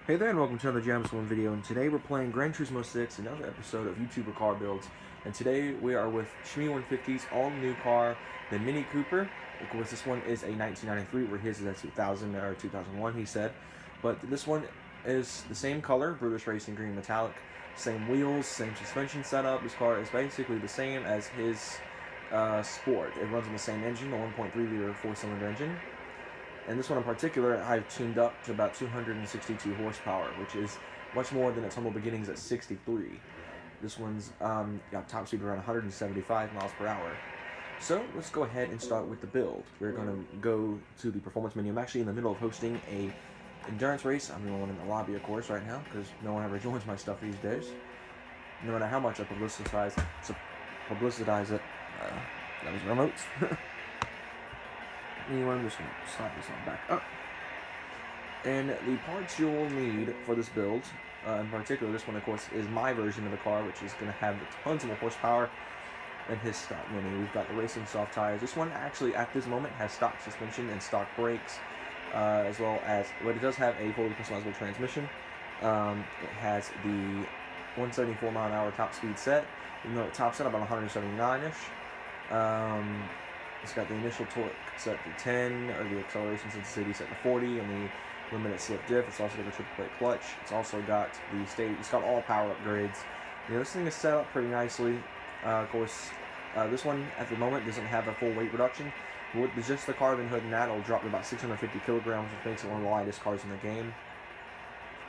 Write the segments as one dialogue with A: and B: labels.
A: Hey there and welcome to another Shmee150's video, and today we're playing Gran Turismo 6, another episode of YouTuber car builds. And today we are with Shmee150's all-new car, the Mini Cooper. Of course, this one is a 1993, where his is a 2000 or 2001, he said. But this one is the same color, British Racing Green Metallic, same wheels, same suspension setup. This car is basically the same as his Sport. It runs on the same engine, the 1.3-liter four-cylinder engine. And this one in particular, I've tuned up to about 262 horsepower, which is much more than its humble beginnings at 63. This one's got top speed around 175 miles per hour. So let's go ahead and start with the build. We're going to go to the performance menu. I'm actually in the middle of hosting a endurance race. I'm the one in the lobby, of course, right now, because no one ever joins my stuff these days. No matter how much I publicize it. That was remote. Anyway, I'm just going to slide this on back up. And the parts you'll need for this build, in particular, this one, of course, is my version of the car, which is going to have tons more horsepower than his stock Mini. We've got the racing soft tires. This one actually, at this moment, has stock suspension and stock brakes, as well as, but it does have a fully customizable transmission. It has the 174 mile an hour top speed set, even though it tops out about 179-ish. It's got the initial torque set to 10, or the acceleration sensitivity set to 40, and the limited slip diff. It's also got the triple plate clutch. It's also got the stage. It's got all power upgrades. You know, this thing is set up pretty nicely. Of course, this one at the moment doesn't have a full weight reduction. With just the carbon hood and that, it'll drop to about 650 kilograms, which makes it one of the lightest cars in the game.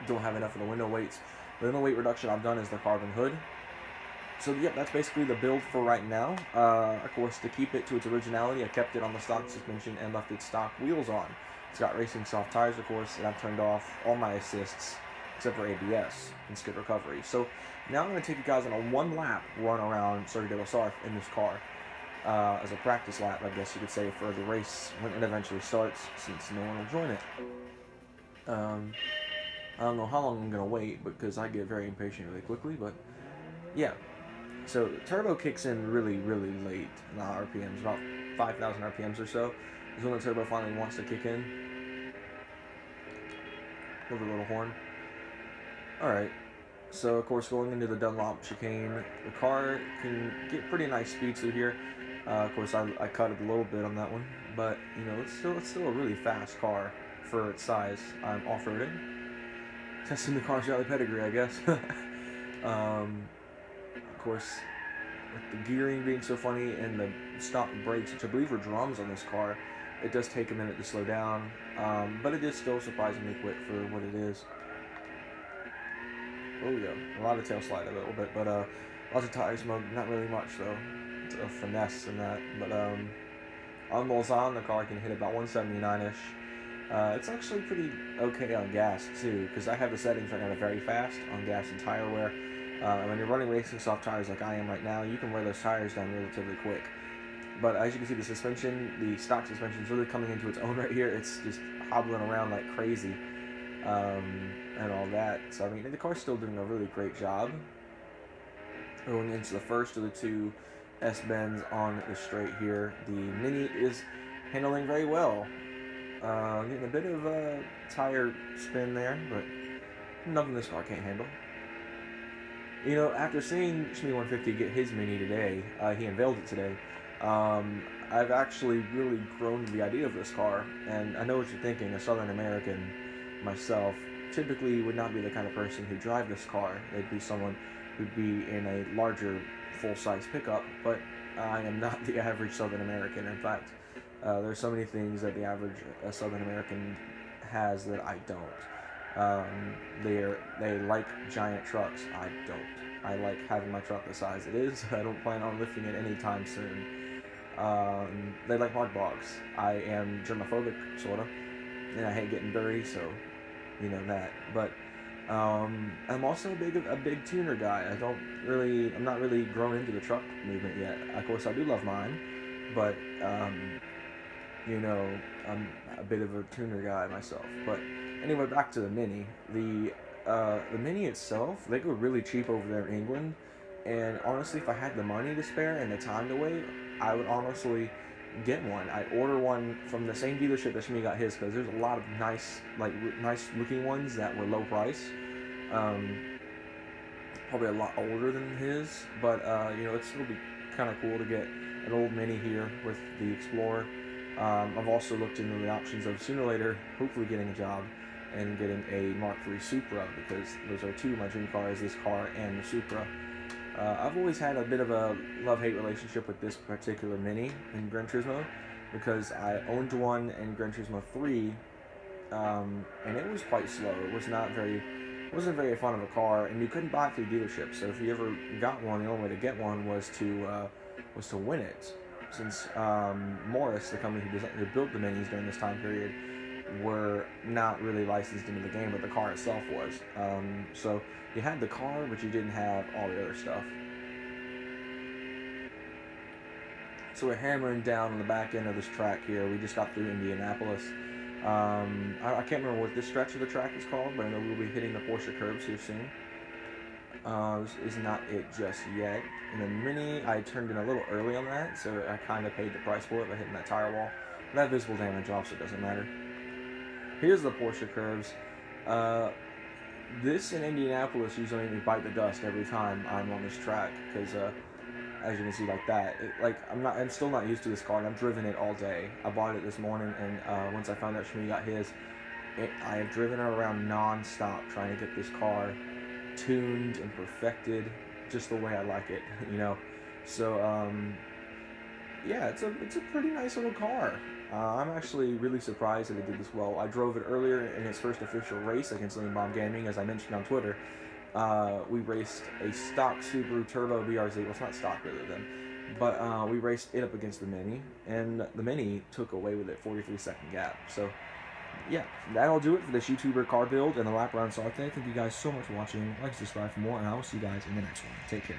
A: Don't have enough of the window weights. The only weight reduction I've done is the carbon hood. So yeah, that's basically the build for right now. Of course, to keep it to its originality, I kept it on the stock suspension and left its stock wheels on. It's got racing soft tires, of course, and I've turned off all my assists except for ABS and skid recovery. So now I'm going to take you guys on a one-lap run around Sarthe in this car as a practice lap, I guess you could say, for the race when it eventually starts, since no one will join it. I don't know how long I'm going to wait because I get very impatient really quickly, but yeah. So turbo kicks in really, really late in the RPMs, about 5,000 RPMs or so, is when the turbo finally wants to kick in. With a little horn. Alright, so of course going into the Dunlop chicane, the car can get pretty nice speeds through here. Of course I cut it a little bit on that one, but you know, it's still a really fast car for its size. I'm off-roading. Testing the car's rally pedigree, I guess. Of course, with the gearing being so funny and the stop brakes, which I believe are drums on this car, it does take a minute to slow down, but it is still surprisingly quick for what it is. Oh yeah, a lot of tail slide a little bit, but lots of tire smoke, not really much though. It's a finesse in that, but on Lausanne, the car can hit about 179-ish. It's actually pretty okay on gas too, because I have the settings right now to very fast on gas and tire wear. When you're running racing soft tires like I am right now, you can wear those tires down relatively quick. But as you can see, the suspension, the stock suspension is really coming into its own right here. It's just hobbling around like crazy, and all that. So I mean, the car's still doing a really great job. Going into the first of the two S-bends on the straight here, the Mini is handling very well. Getting a bit of a tire spin there, but nothing this car can't handle. You know, after seeing Shmee150 get his Mini today, he unveiled it today, I've actually really grown to the idea of this car, and I know what you're thinking. A Southern American myself typically would not be the kind of person who'd drive this car. They'd be someone who'd be in a larger full-size pickup, but I am not the average Southern American. In fact, there's so many things that the average Southern American has that I don't. They like giant trucks. I don't. I like having my truck the size it is. I don't plan on lifting it anytime soon. They like hard bogs. I am germophobic, sort of, and I hate getting dirty, so you know that. But I'm also a big tuner guy. I'm not really grown into the truck movement yet. Of course, I do love mine, but you know, I'm a bit of a tuner guy myself. But anyway, back to the Mini. The Mini itself, they go really cheap over there in England, and honestly, if I had the money to spare and the time to wait, I would honestly get one. I'd order one from the same dealership that Shmee got his, because there's a lot of nice, like nice looking ones that were low price. Probably a lot older than his, but it'll be kind of cool to get an old Mini here with the Explorer. I've also looked into the options of sooner or later, hopefully getting a job and getting a Mark III Supra, because those are two of my dream cars, this car and the Supra. I've always had a bit of a love-hate relationship with this particular Mini in Gran Turismo, because I owned one in Gran Turismo 3, and it was quite slow. It wasn't very fun of a car, and you couldn't buy it through dealerships. So if you ever got one, the only way to get one was to win it. Since Morris, the company who built the Minis during this time period, were not really licensed into the game, but the car itself was. So you had the car, but you didn't have all the other stuff. So we're hammering down on the back end of this track here. We just got through Indianapolis. I can't remember what this stretch of the track is called, but I know we'll be hitting the Porsche curbs here soon. This is not it just yet. In the Mini, I turned in a little early on that, so I kind of paid the price for it by hitting that tire wall. That visible damage off, so it doesn't matter. Here's the Porsche curves. This in Indianapolis usually makes me bite the dust every time I'm on this track, because as you can see, like that, I'm still not used to this car, and I've driven it all day. I bought it this morning, and once I found out Shmee got his, I have driven it around non-stop trying to get this car tuned and perfected just the way I like it, So yeah, it's a pretty nice little car. I'm actually really surprised that it did this well. I drove it earlier in its first official race against Lean Bomb Gaming, as I mentioned on Twitter. We raced a stock Subaru Turbo BRZ. Well, it's not stock really then, but we raced it up against the Mini, and the Mini took away with it 43-second gap. So yeah, that'll do it for this YouTuber car build and the lap around Sarthe. Thank you guys so much for watching. Like, subscribe for more, and I will see you guys in the next one. Take care.